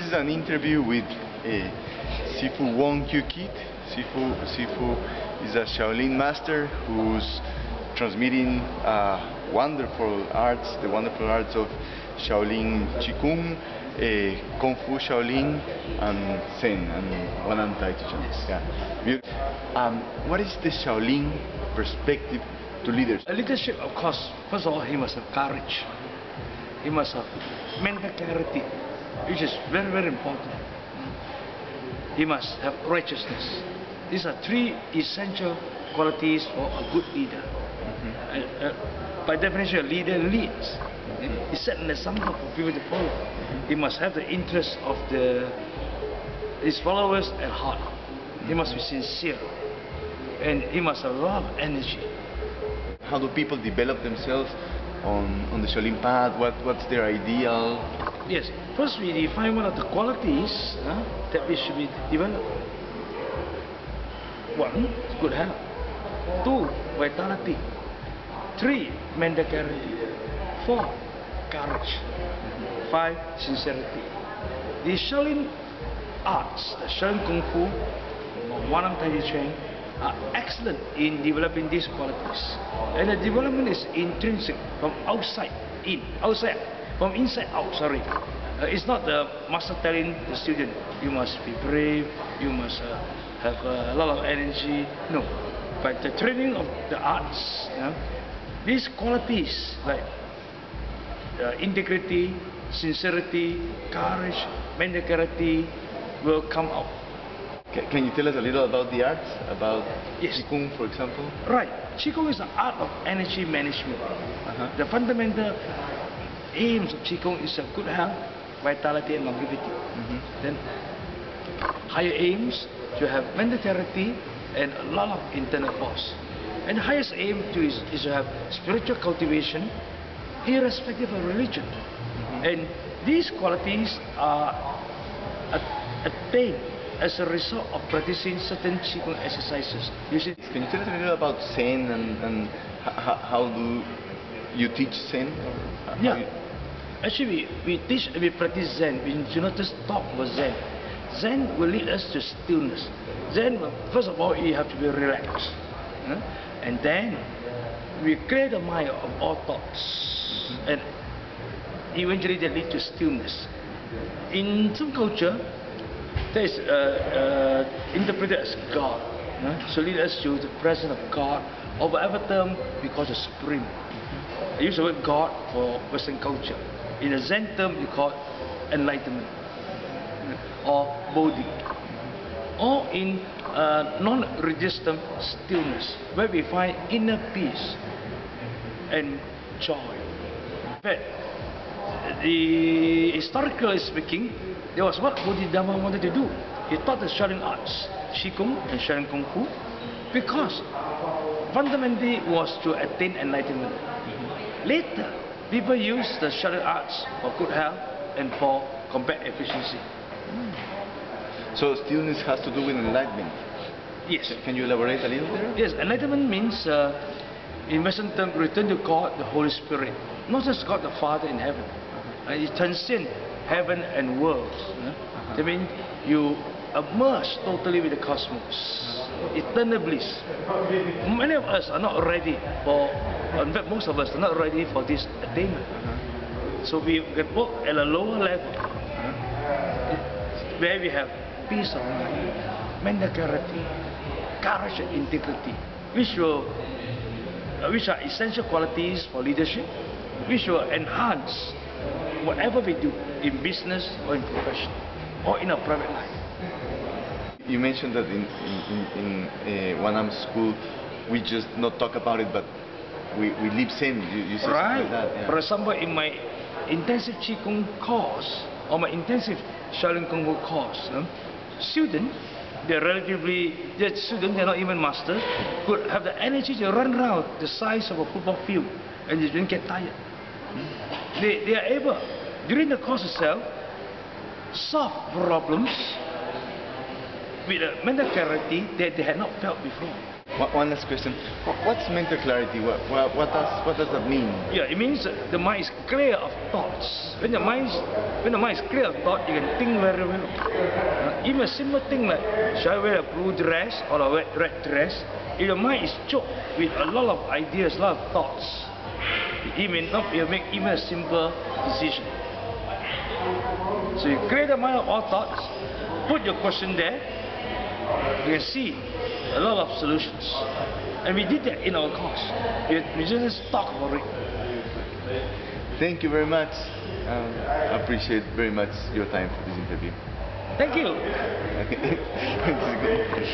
is an interview with Sifu Wong Kiew. Sifu is a Shaolin master who's transmitting the wonderful arts of Shaolin Qigong, Kung Fu Shaolin, and Zen and Wan Tai Chi Chuan. Yeah. What is the Shaolin perspective to leaders? Leadership, of course, first of all, he must have courage. He must have mental clarity, which is very, very important. He must have righteousness. These are three essential qualities for a good leader. By definition, a leader leads. He set an example for people to follow. He must have the interest of his followers at heart. He must be sincere, and he must have a lot of energy. How do people develop themselves on the Shaolin path? What's their ideal? Yes, first we define what are the qualities that we should be developed. 1, good health. 2, vitality. 3, mental clarity. 4, courage. 5, sincerity. The Shaolin arts, the Shaolin Kung Fu, or Wan Tai Chi Chuan, are excellent in developing these qualities. And the development is intrinsic from outside in, from inside out, sorry. It's not the master telling the student, you must be brave, you must have a lot of energy. No. But the training of the arts, these qualities like integrity, sincerity, courage, mental clarity will come out. Can you tell us a little about the arts? About Qigong, for example? Right. Qigong is the art of energy management. The fundamental aims of Qigong is a good health, vitality, and longevity. Then higher aims to have mental clarity and a lot of internal force. And the highest aim is to have spiritual cultivation irrespective of religion. And these qualities are attained as a result of practicing certain Qigong exercises. Can you tell us a little about Zen and how do you teach Zen? Actually, we practice Zen. We do not just talk about Zen. Zen will lead us to stillness. Zen, first of all, you have to be relaxed. And then we clear the mind of all thoughts. And eventually they lead to stillness. In some culture, that is interpreted as God. So lead us to the presence of God, or whatever term we call the Supreme. I use the word God for Western culture. In a Zen term, you call it enlightenment or Bodhi. Or in non-religious term, stillness, where we find inner peace and joy. But historically speaking, there was what Bodhidharma wanted to do. He taught the Shaolin arts, Qigong and Shaolin Kung Fu, because fundamentally was to attain enlightenment. Later, people used the Shaolin arts for good health and for combat efficiency. So stillness has to do with enlightenment? Yes. Can you elaborate a little there? Yes, enlightenment means, in Western terms, return to God, the Holy Spirit. Not just God the Father in heaven. It transcends heaven and world. That means you immerse totally with the cosmos. Eternal bliss. Many of us are not ready for, in fact most of us are not ready for this attainment. So we can work at a lower level, where we have peace of mind, mental clarity, courage and integrity, which are essential qualities for leadership, which will enhance whatever we do in business or in profession or in our private life. You mentioned that in Wan school we just not talk about it, but we live Zen. You said right. Like that. Yeah. For example, in my intensive Qigong course or my intensive Shaolin Kung Fu course, students, they're not even masters, could have the energy to run around the size of a football field and they didn't get tired. They are able, during the course itself, solve problems with a mental clarity that they had not felt before. One last question. What's mental clarity? What does that mean? Yeah, it means the mind is clear of thoughts. When the mind is clear of thought, you can think very well. Even a simple thing like, shall I wear a blue dress or a red dress? If your mind is choked with a lot of ideas, a lot of thoughts, you may not be able to make even a simple decision. So you clear the mind of all thoughts, put your question there, you can see a lot of solutions. And we did that in our course. We just talk about it. Thank you very much. I appreciate very much your time for this interview. Thank you. This is good.